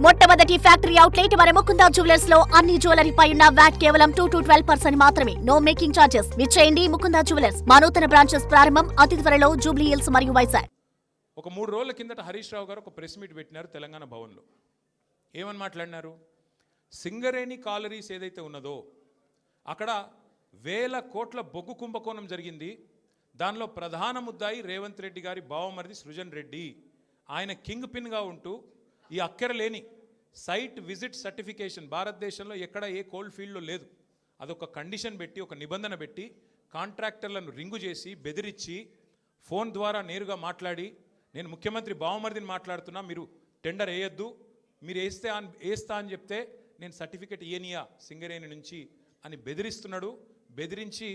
మొట్టమొదటి factory outlet మన Mukunda jewellers లో అన్ని జ్యువెలరీ పై ఉన్న వ్యాట్ కేవలం 2 to 12% మాత్రమే. No making charges. విచ్చేయండి ముకుందా జ్యువెలర్స్. మా నూతన బ్రాంచెస్ ప్రారంభం అతి త్వరలో జూబ్లీ హిల్స్ మరియు వైజాగ్. ఒక 3 రోజుల కిందట హరీష్ రావు గారు ఒక ప్రెస్ మీట్ పెట్టినారు తెలంగాణ భవన్లో. ఏమని మాట్లాడినారు? సింగరేణి కాలరీస్ ఏదైతే ఉన్నదో అక్కడ 1000 కోట్ల బొగ్గు కుంభకోణం జరిగింది. దానిలో ప్రధాన ముద్దాయి రేవంత్ రెడ్డి గారి బావమరిది సృజన్ రెడ్డి. ఆయన కింగ్ పిన్గా ఉంటూ ఈ అక్కరలేని సైట్ విజిట్ సర్టిఫికేషన్ భారతదేశంలో ఎక్కడ ఏ కోల్డ్ ఫీల్డ్లో లేదు. అదొక కండిషన్ పెట్టి, ఒక నిబంధన పెట్టి కాంట్రాక్టర్లను రింగు చేసి బెదిరించి ఫోన్ ద్వారా నేరుగా మాట్లాడి, నేను ముఖ్యమంత్రి బావమరిదిని మాట్లాడుతున్నా, మీరు టెండర్ వేయొద్దు, మీరు వేస్తా అని చెప్తే నేను సర్టిఫికేట్ ఇయనియా సింగరేణి నుంచి అని బెదిరిస్తున్నాడు. బెదిరించి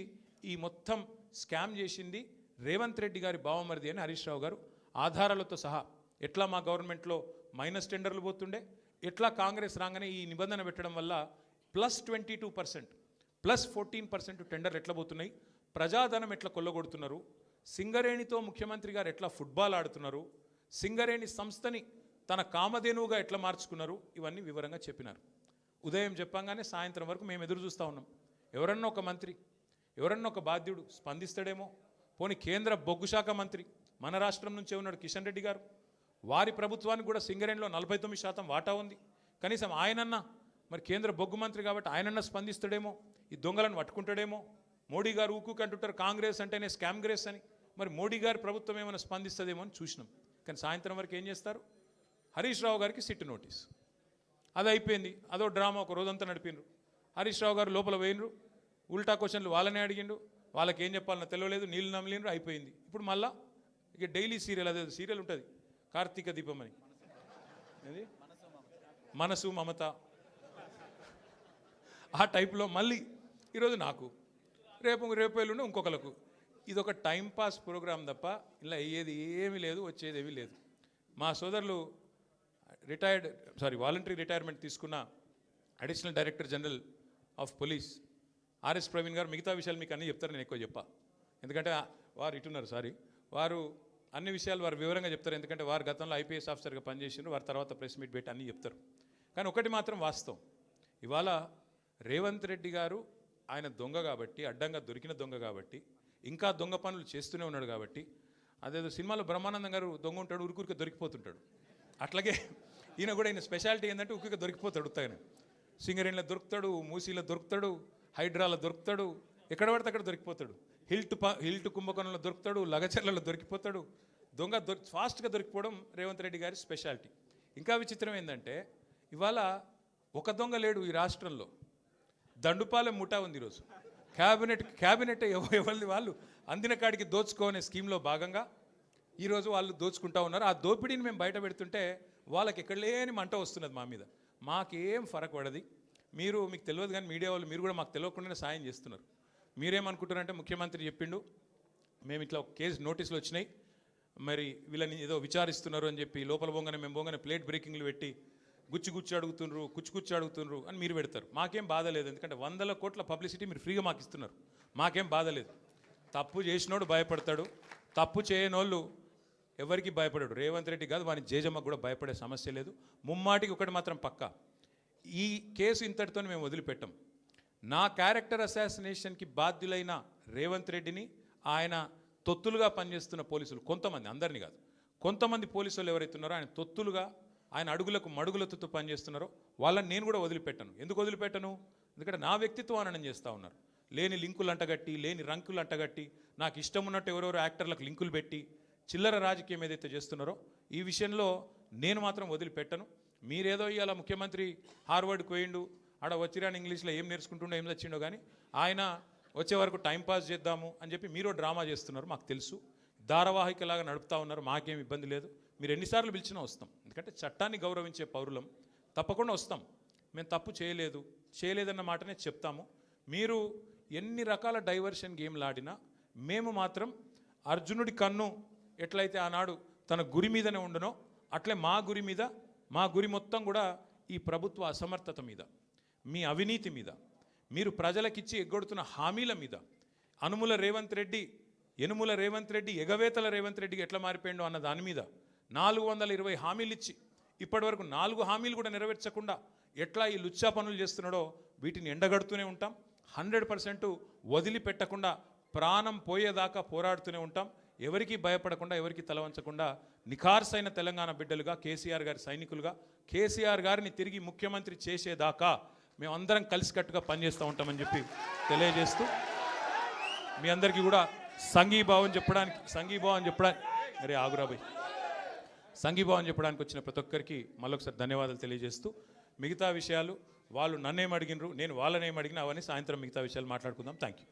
ఈ మొత్తం స్కామ్ చేసింది రేవంత్ రెడ్డి గారి బావమరిది అని హరీష్ రావు గారు ఆధారాలతో సహా, ఎట్లా మా గవర్నమెంట్లో మైనస్ టెండర్లు పోతుండే, ఎట్లా కాంగ్రెస్ రాగానే ఈ నిబంధన పెట్టడం వల్ల +22% +14% టెండర్లు ఎట్లా పోతున్నాయి, ప్రజాధనం ఎట్లా కొల్లగొడుతున్నారు, సింగరేణితో ముఖ్యమంత్రి గారు ఎట్లా ఫుట్బాల్ ఆడుతున్నారు, సింగరేణి సంస్థని తన కామధేనువుగా ఎట్లా మార్చుకున్నారు, ఇవన్నీ వివరంగా చెప్పినారు. ఉదయం చెప్పంగానే సాయంత్రం వరకు మేము ఎదురు చూస్తూ ఉన్నాం. ఎవరన్నా ఒక మంత్రి, ఎవరన్నా ఒక బాధ్యుడు స్పందిస్తాడేమో. పోనీ కేంద్ర బొగ్గు శాఖ మంత్రి మన రాష్ట్రం నుంచే ఉన్నాడు కిషన్ రెడ్డి గారు. వారి ప్రభుత్వానికి కూడా సింగరేణిలో 49% వాటా ఉంది. కనీసం ఆయనన్నా, మరి కేంద్ర బొగ్గు మంత్రి కాబట్టి ఆయనన్నా స్పందిస్తాడేమో, ఈ దొంగలను పట్టుకుంటాడేమో. మోడీ గారు ఊకుకంటుంటారు కాంగ్రెస్ అంటేనే స్కామ్ గ్రేస్ అని. మరి మోడీ గారి ప్రభుత్వం ఏమైనా స్పందిస్తుందేమో అని చూసినాం. కానీ సాయంత్రం వరకు ఏం చేస్తారు? హరీష్ రావు గారికి సిట్ నోటీస్. అది అయిపోయింది. అదో డ్రామా ఒక రోజంతా నడిపినరు. హరీష్ రావు గారు లోపల పోయినరు, ఉల్టా క్వశ్చన్లు వాళ్ళనే అడిగిండు, వాళ్ళకి ఏం చెప్పాలన్నా తెలియలేదు, నీళ్ళు నమ్మలేరు, అయిపోయింది. ఇప్పుడు మళ్ళా ఇక డైలీ సీరియల్, అదే సీరియల్ ఉంటుంది కార్తీక దీపం అని, అది మనసు మమత, ఆ టైప్లో మళ్ళీ ఈరోజు నాకు, రేపు ఎల్లుండి ఇంకొకరికి. ఇది ఒక టైంపాస్ ప్రోగ్రామ్ తప్ప ఇలా అయ్యేది ఏమీ లేదు, వచ్చేది ఏమీ లేదు. మా సోదరులు వాలంటరీ రిటైర్మెంట్ తీసుకున్న additional director general of police RS Praveen గారు మిగతా విషయాలు మీకు అన్నీ చెప్తారు, నేను ఎక్కువ చెప్పా. ఎందుకంటే వారు ఇటున్నారు, వారు అన్ని విషయాలు వారు వివరంగా చెప్తారు. ఎందుకంటే వారు గతంలో ఐపీఎస్ ఆఫీసర్గా పనిచేసినారు, వారి తర్వాత ప్రెస్ మీట్ పెట్టి అన్నీ చెప్తారు. కానీ ఒకటి మాత్రం వాస్తవం, ఇవాళ రేవంత్ రెడ్డి గారు ఆయన దొంగ కాబట్టి, అడ్డంగా దొరికిన దొంగ కాబట్టి, ఇంకా దొంగ పనులు చేస్తూనే ఉన్నాడు కాబట్టి, అదేదో సినిమాలో బ్రహ్మానందం గారు దొంగ ఉంటాడు, ఉరుకురికి దొరికిపోతుంటాడు, అట్లాగే ఈయన కూడా ఈయన స్పెషాలిటీ ఏంటంటే ఉరికి దొరికిపోతాడు. ఉత్తగానే సింగరేణిలో దొరుకుతాడు, మూసీలో దొరుకుతాడు, హైడ్రాలో దొరుకుతాడు, ఎక్కడ పడితే అక్కడ దొరికిపోతాడు, హిల్ట్ కుంభకోణంలో దొరుకుతాడు, లగచర్లలో దొరికిపోతాడు. దొంగ ఫాస్ట్గా దొరికిపోవడం రేవంత్ రెడ్డి గారి స్పెషాలిటీ. ఇంకా విచిత్రం ఏంటంటే ఇవాళ ఒక దొంగ లేడు ఈ రాష్ట్రంలో, దండుపాలెం ముఠా ఉంది ఈరోజు. క్యాబినెట్ ఎవరిది వాళ్ళు అందిన కాడికి దోచుకోనే స్కీమ్లో భాగంగా ఈరోజు వాళ్ళు దోచుకుంటా ఉన్నారు. ఆ దోపిడీని మేము బయట పెడుతుంటే వాళ్ళకి ఎక్కడ లేని మంట వస్తున్నది మా మీద. మాకేం ఫరక్ పడది. మీకు తెలియదు కానీ మీడియా వాళ్ళు మీరు కూడా మాకు తెలియకుండానే సాయం చేస్తున్నారు. మీరేమనుకుంటున్నారంటే ముఖ్యమంత్రి చెప్పిండు, మేము ఇట్లా ఒక కేసు నోటీసులు వచ్చినాయి, మరి వీళ్ళని ఏదో విచారిస్తున్నారు అని చెప్పి లోపల మేము పోగానే ప్లేట్ బ్రేకింగ్లు పెట్టి కుచ్చు అడుగుతుండ్రు అని మీరు పెడతారు. మాకేం బాధ లేదు, ఎందుకంటే 100 కోట్ల పబ్లిసిటీ మీరు ఫ్రీగా మాకు ఇస్తున్నారు, మాకేం బాధ లేదు. తప్పు చేసినోడు భయపడతాడు, తప్పు చేయనోళ్ళు ఎవరికి భయపడాడు. రేవంత్ రెడ్డి కాదు, వాని జేజమ్మకు కూడా భయపడే సమస్య లేదు. ముమ్మాటికి ఒకటి మాత్రం పక్కా, ఈ కేసు ఇంతటితో మేము వదిలిపెట్టాం. నా క్యారెక్టర్ అసాసినేషన్కి బాధ్యులైన రేవంత్ రెడ్డిని, ఆయన తొత్తులుగా పనిచేస్తున్న పోలీసులు కొంతమంది, అందరినీ కాదు, కొంతమంది పోలీసులు ఎవరైతే ఉన్నారో ఆయన తొత్తులుగా, ఆయన అడుగులకు మడుగులతో పనిచేస్తున్నారో వాళ్ళని నేను కూడా వదిలిపెట్టను. ఎందుకు వదిలిపెట్టను? ఎందుకంటే నా వ్యక్తిత్వం హననం చేస్తూ ఉన్నారు. లేని లింకులు అంటగట్టి, లేని రంకులు అంటగట్టి, నాకు ఇష్టం ఉన్నట్టు ఎవరెవరో యాక్టర్లకు లింకులు పెట్టి చిల్లర రాజకీయం ఏదైతే చేస్తున్నారో ఈ విషయంలో నేను మాత్రం వదిలిపెట్టను. మీరేదో ఇవాళ ముఖ్యమంత్రి హార్వర్డ్కి పోయిండు, ఆడ వచ్చిరాని ఇంగ్లీష్లో ఏం నేర్చుకుంటుండో ఏం తెచ్చిండో కానీ ఆయన వచ్చే వరకు టైంపాస్ చేద్దాము అని చెప్పి మీరు డ్రామా చేస్తున్నారు, మాకు తెలుసు. ధారావాహికలాగా నడుపుతూ ఉన్నారు, మాకేం ఇబ్బంది లేదు. మీరు ఎన్నిసార్లు పిలిచినా వస్తాం, ఎందుకంటే చట్టాన్ని గౌరవించే పౌరులం, తప్పకుండా వస్తాం. మేము తప్పు చేయలేదన్న మాటనే చెప్తాము. మీరు ఎన్ని రకాల డైవర్షన్ గేమ్లు ఆడినా మేము మాత్రం అర్జునుడి కన్ను ఎట్లయితే ఆనాడు తన గురి మీదనే ఉండనో అట్లే మా గురి మొత్తం కూడా ఈ ప్రభుత్వ అసమర్థత మీద, మీ అవినీతి మీద, మీరు ప్రజలకిచ్చి ఎగ్గొడుతున్న హామీల మీద, యనుమల రేవంత్ రెడ్డి ఎగవేతల రేవంత్ రెడ్డికి ఎట్లా మారిపోయిండో అన్న దాని మీద 420 హామీలు ఇచ్చి ఇప్పటివరకు 4 హామీలు కూడా నెరవేర్చకుండా ఎట్లా ఈ లుచ్చా పనులు చేస్తున్నాడో వీటిని ఎండగడుతూనే ఉంటాం. 100% వదిలిపెట్టకుండా ప్రాణం పోయేదాకా పోరాడుతూనే ఉంటాం. ఎవరికి భయపడకుండా, ఎవరికి తలవంచకుండా నిఖార్సైన తెలంగాణ బిడ్డలుగా, కేసీఆర్ గారి సైనికులుగా, కేసీఆర్ గారిని తిరిగి ముఖ్యమంత్రి చేసేదాకా మేమందరం కలిసికట్టుగా పనిచేస్తూ ఉంటామని చెప్పి తెలియజేస్తూ మీ అందరికీ కూడా సంఘీభావం చెప్పడానికి అరే ఆగురాబాయ్ సంఘీభావం చెప్పడానికి వచ్చిన ప్రతి ఒక్కరికి మళ్ళొకసారి ధన్యవాదాలు తెలియజేస్తూ మిగతా విషయాలు వాళ్ళు నన్నేం అడిగినరు, నేను వాళ్ళనేం అడిగినా అవన్నీ సాయంత్రం మిగతా విషయాలు మాట్లాడుకుందాం. Thank you.